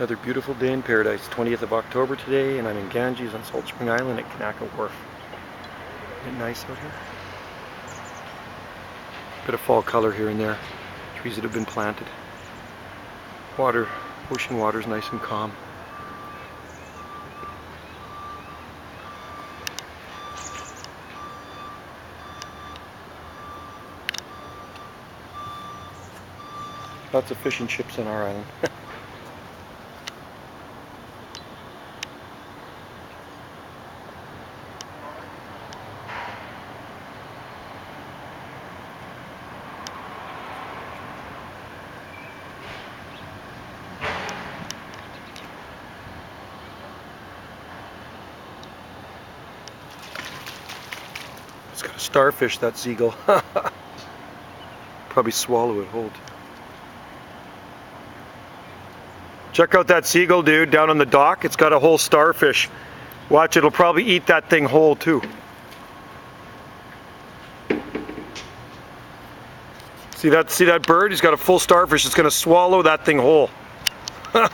Another beautiful day in paradise. 20th of October today, and I'm in Ganges on Salt Spring Island at Kanaka Wharf. Isn't it nice out here? Bit of fall color here and there. Trees that have been planted. Water, ocean water's nice and calm. Lots of fish and chips on our island. It's got a starfish, that seagull. Probably swallow it whole. Check out that seagull, dude, down on the dock. It's got a whole starfish. Watch, it'll probably eat that thing whole too. See that bird? He's got a full starfish. It's gonna swallow that thing whole. Typical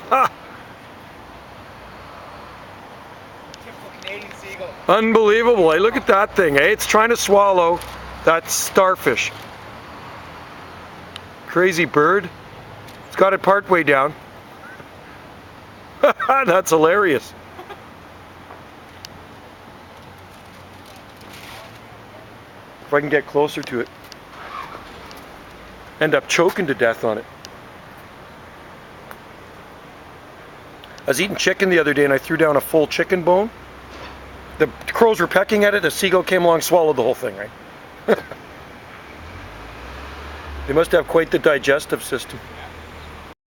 Canadian seagull. Unbelievable. Hey, look at that thing. Hey, it's trying to swallow that starfish. Crazy bird. It's got it part way down. That's hilarious. If I can get closer to it. End up choking to death on it. I was eating chicken the other day and I threw down a full chicken bone. The crows were pecking at it, a seagull came along and swallowed the whole thing, right? They must have quite the digestive system.